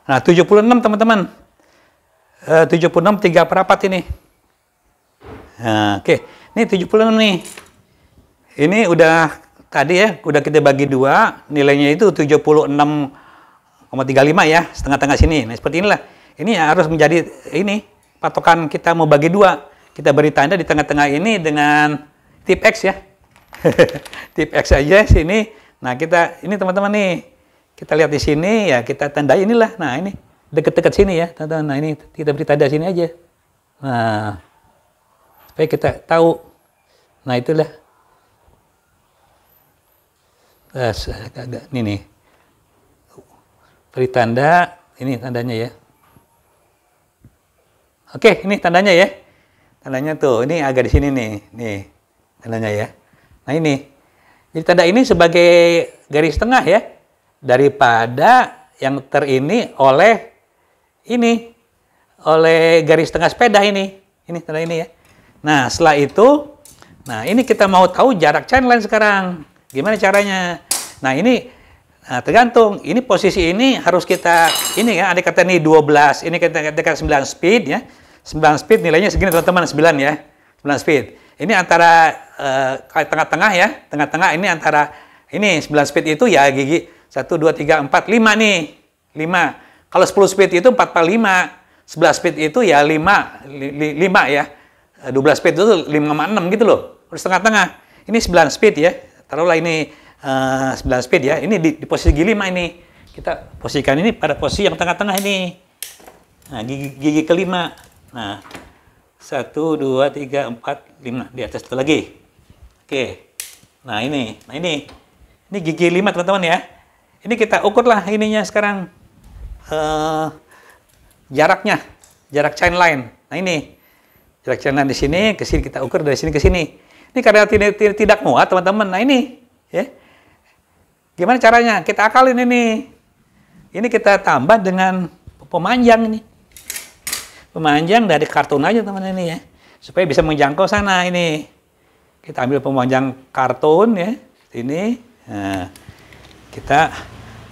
Nah, 76 teman-teman. 76 3/4 ini. Nah, oke. Ini 76 nih. Ini udah tadi ya, udah kita bagi 2, nilainya itu 76,35 ya, setengah-tengah sini. Nah, seperti inilah. Ini harus menjadi ini patokan kita mau bagi 2. Kita beri tanda di tengah-tengah ini dengan tip X ya. Tip X aja sini. Nah, kita ini teman-teman nih. Kita lihat di sini ya, kita tandai inilah. Nah, ini dekat-dekat sini ya, teman-teman. Nah, ini kita beri tanda sini aja. Nah, supaya kita tahu. Nah, itulah. Ini nih. Beri tanda, ini tandanya ya. Oke, ini tandanya ya. Tandanya tuh, ini agak di sini nih. Nih, tandanya ya. Nah, ini. Jadi tanda ini sebagai garis tengah ya. Daripada yang terini oleh ini. Oleh garis tengah sepeda ini. Ini tanda ini ya. Nah, setelah itu, nah ini kita mau tahu jarak channel sekarang. Gimana caranya? Nah, ini tergantung. Ini posisi ini harus kita, ini ya, ada kata nih 12, ini kita katakan 9 speed ya. 9 speed nilainya segini teman-teman, 9 ya. 9 speed. Ini antara tengah-tengah ya. Tengah-tengah ini antara, ini 9 speed itu ya gigi 1, 2, 3, 4, 5 nih. 5. Kalau 10 speed itu 4 per 5. 11 speed itu ya 5 ya. 12 speed itu 5,6 gitu loh. Terus tengah-tengah. Ini 9 speed ya. Taruhlah ini 9 speed ya. Ini di posisi gigi 5 ini. Kita posisikan ini pada posisi yang tengah-tengah ini. Nah, gigi kelima. Nah, 1, 2, 3, 4, 5. Di atas itu lagi. Oke. Nah, ini. Nah, ini gigi 5 teman-teman ya. Ini kita ukurlah ininya sekarang. Jaraknya. Jarak chain line. Nah, ini. Jarak chain line di sini, ke sini kita ukur dari sini ke sini. Ini karena tidak muat teman-teman. Nah, ini. Ya. Gimana caranya? Kita akalin ini. Ini kita tambah dengan pemanjang ini. Pemanjang dari kartun aja teman-teman ini ya. Supaya bisa menjangkau sana ini. Kita ambil pemanjang kartun ya. Ini. Nah, kita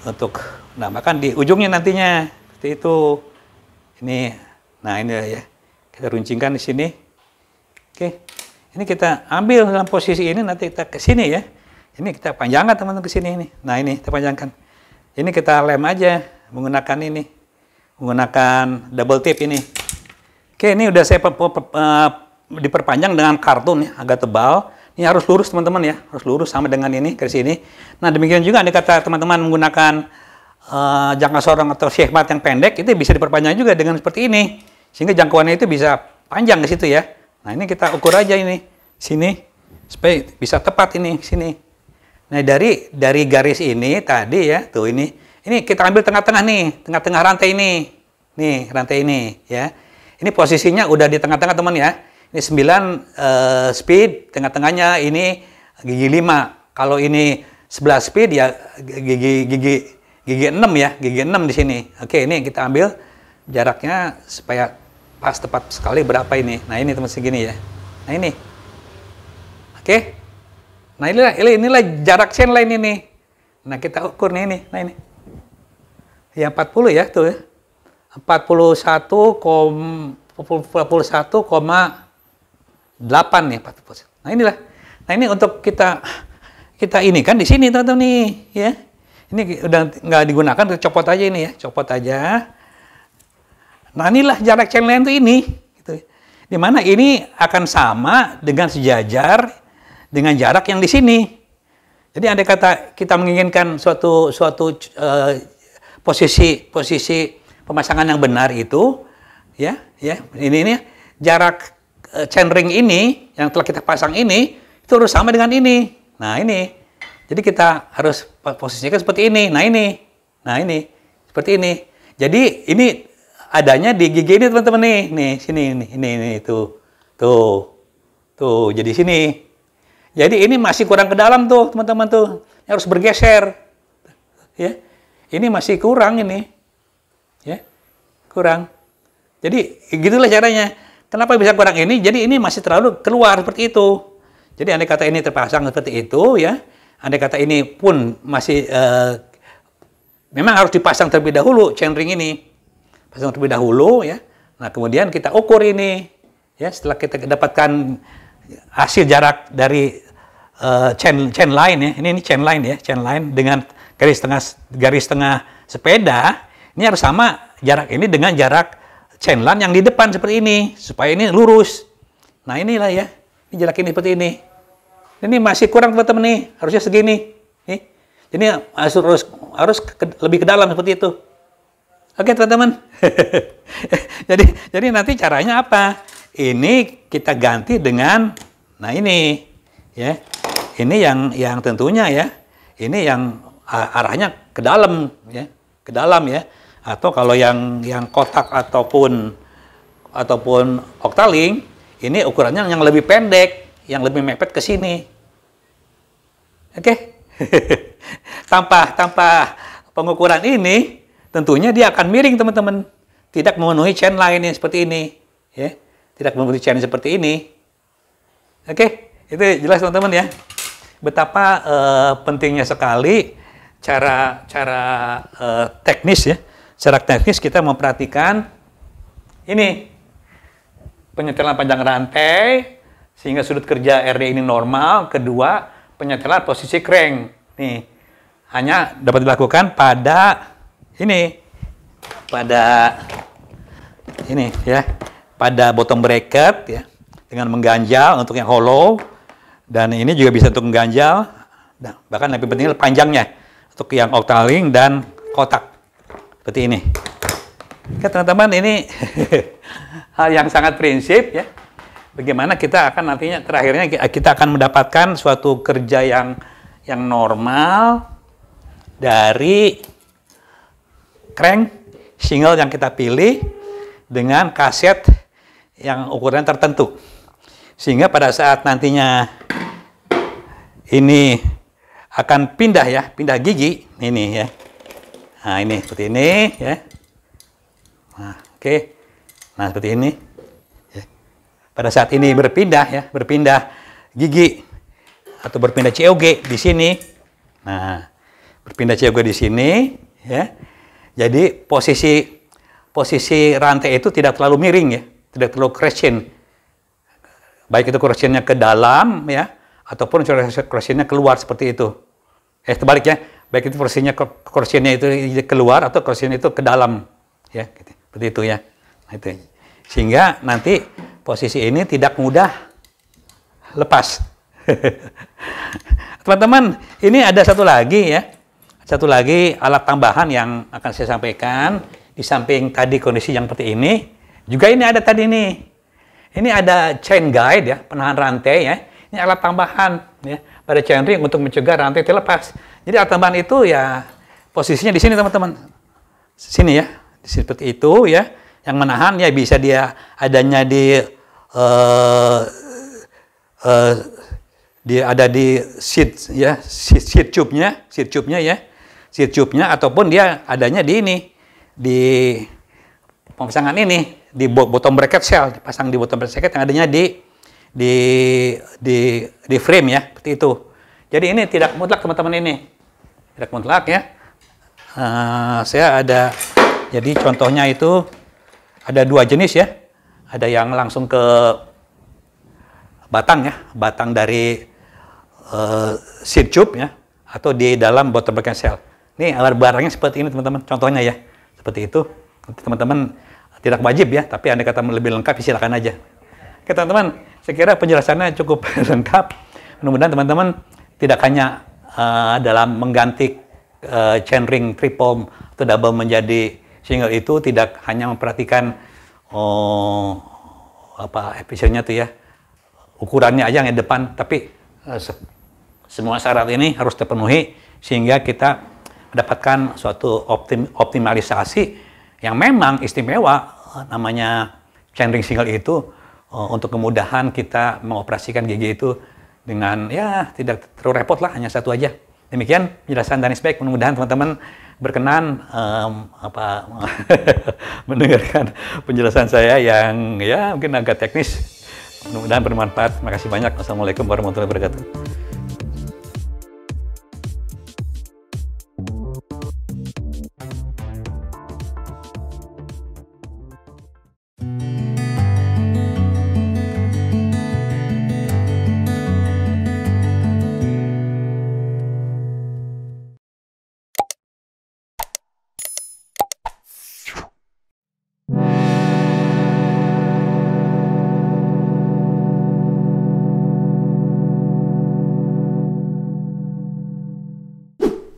untuk menambahkan di ujungnya nantinya. Seperti itu. Ini. Nah, ini ya. Kita runcingkan di sini. Oke. Ini kita ambil dalam posisi ini, nanti kita ke sini ya. Ini kita panjangkan teman-teman ke sini ini. Nah, ini kita panjangkan. Ini kita lem aja menggunakan ini. Menggunakan double tip ini. Oke, ini udah saya diperpanjang dengan kartun ya, agak tebal. Ini harus lurus teman-teman ya, harus lurus sama dengan ini ke sini. Nah, demikian juga andai kata teman-teman menggunakan jangka sorong atau syekmat yang pendek, itu bisa diperpanjang juga dengan seperti ini. Sehingga jangkauannya itu bisa panjang ke situ ya. Nah, ini kita ukur aja ini sini supaya bisa tepat ini sini. Nah, dari garis ini tadi ya, tuh ini kita ambil tengah-tengah nih, tengah-tengah rantai ini. Nih, rantai ini ya. Ini posisinya udah di tengah-tengah teman ya. Ini 9 speed, tengah-tengahnya ini gigi 5. Kalau ini 11 speed ya gigi 6 ya, gigi 6 di sini. Oke, ini kita ambil jaraknya supaya pas tepat sekali berapa ini. Nah, ini teman segini ya. Nah, ini. Oke. Nah, inilah jarak chain line ini. Nah, kita ukur nih ini. Nah, ini. Ya 40 ya tuh ya. 41,8 nih 40%. Nah, inilah. Nah, ini untuk kita ini kan di sini teman-teman nih ya. Ini udah nggak digunakan, kita copot aja ini ya, copot aja. Nah, inilah jarak chain line itu ini gitu. Di mana ini akan sama dengan sejajar dengan jarak yang di sini. Jadi andai kata kita menginginkan suatu posisi pemasangan yang benar itu, ya, ini jarak chainring ini yang telah kita pasang ini itu harus sama dengan ini. Nah, ini, jadi kita harus posisinya seperti ini. Nah, ini seperti ini. Jadi ini adanya di gigi ini teman-teman nih, sini, ini, tuh, jadi sini. Jadi ini masih kurang ke dalam tuh teman-teman tuh, harus bergeser, ya. Ini masih kurang ini. Ya, kurang. Jadi gitulah caranya. Kenapa bisa kurang ini? Jadi ini masih terlalu keluar seperti itu. Jadi andai kata ini terpasang seperti itu ya, andai kata ini pun masih memang harus dipasang terlebih dahulu chainring ini. Pasang terlebih dahulu ya. Nah, kemudian kita ukur ini ya, setelah kita dapatkan hasil jarak dari chain line ya. Ini chain line ya, chain line dengan garis tengah sepeda. Ini harus sama jarak ini dengan jarak chain line yang di depan seperti ini, supaya ini lurus. Nah, inilah ya, ini jarak ini seperti ini. Ini masih kurang teman-teman nih, harusnya segini. Nih. Jadi harus lebih ke dalam seperti itu. Oke teman-teman. jadi nanti caranya apa? Ini kita ganti dengan, nah ini, ya, ini yang tentunya ya, ini yang arahnya ke dalam ya, atau kalau yang kotak ataupun octaling, ini ukurannya yang lebih pendek, yang lebih mepet ke sini. Oke. Tanpa pengukuran ini, tentunya dia akan miring teman-teman, tidak memenuhi chain line seperti ini, ya, tidak memenuhi chain seperti ini. Oke, itu jelas teman-teman ya, betapa pentingnya sekali cara teknis ya. Secara teknis kita memperhatikan ini penyetelan panjang rantai sehingga sudut kerja RD ini normal. Kedua, penyetelan posisi crank nih hanya dapat dilakukan pada ini ya, pada bottom bracket ya, dengan mengganjal untuk yang hollow, dan ini juga bisa untuk mengganjal, bahkan lebih penting panjangnya untuk yang octaling dan kotak. Seperti ini. Oke teman-teman, ini hal yang sangat prinsip ya. Bagaimana kita akan nantinya terakhirnya kita akan mendapatkan suatu kerja yang normal dari crank single yang kita pilih dengan kaset yang ukuran tertentu. Sehingga pada saat nantinya ini akan pindah gigi ini ya. Nah, ini seperti ini ya. Nah, oke. Nah, seperti ini. Ya. Pada saat ini berpindah gigi atau berpindah COG di sini. Nah, berpindah COG di sini ya. Jadi posisi rantai itu tidak terlalu miring ya, tidak terlalu crescent. Baik itu crescentnya ke dalam ya, ataupun crescentnya keluar seperti itu. Sebaliknya, baik itu crescentnya itu keluar atau crescentnya itu ke dalam ya, gitu. Seperti itu ya. Nah, itu. Sehingga nanti posisi ini tidak mudah lepas. Teman-teman, ini ada satu lagi ya. Satu lagi alat tambahan yang akan saya sampaikan di samping tadi kondisi yang seperti ini. Juga ini ada tadi nih. Ini ada chain guide ya, penahan rantai ya. Ini alat tambahan ya. pada chainring untuk mencegah rantai terlepas. Jadi alat tambahan itu ya posisinya di sini teman-teman. Sini ya, seperti itu ya. Yang menahan ya bisa dia adanya ada di seat ya, seat tube-nya ya. Seat tube-nya ataupun dia adanya di ini, di pemasangan ini, di bottom bracket shell, dipasang di bottom bracket yang adanya di frame ya, seperti itu. Jadi ini tidak mutlak teman-teman, ini tidak mutlak ya. Saya ada, jadi contohnya itu ada 2 jenis ya. Ada yang langsung ke batang ya, batang dari seat tube ya, atau di dalam bottom bracket shell. Ini barangnya seperti ini teman-teman, contohnya ya, seperti itu. Teman-teman tidak wajib ya, tapi andai kata lebih lengkap silakan aja. Oke teman-teman, saya kira penjelasannya cukup lengkap. Mudah-mudahan teman-teman tidak hanya dalam mengganti chainring triple atau double menjadi single itu tidak hanya memperhatikan efisiennya tuh ya, ukurannya aja yang di depan, tapi semua syarat ini harus terpenuhi sehingga kita mendapatkan suatu optimalisasi yang memang istimewa, namanya chainring single itu untuk kemudahan kita mengoperasikan gigi itu dengan ya tidak terlalu repot lah, hanya satu aja. Demikian penjelasan dari Spek. Mudah-mudahan teman-teman berkenan mendengarkan penjelasan saya yang ya mungkin agak teknis. Mudah-mudahan bermanfaat. Terima kasih banyak. Wassalamualaikum warahmatullahi wabarakatuh.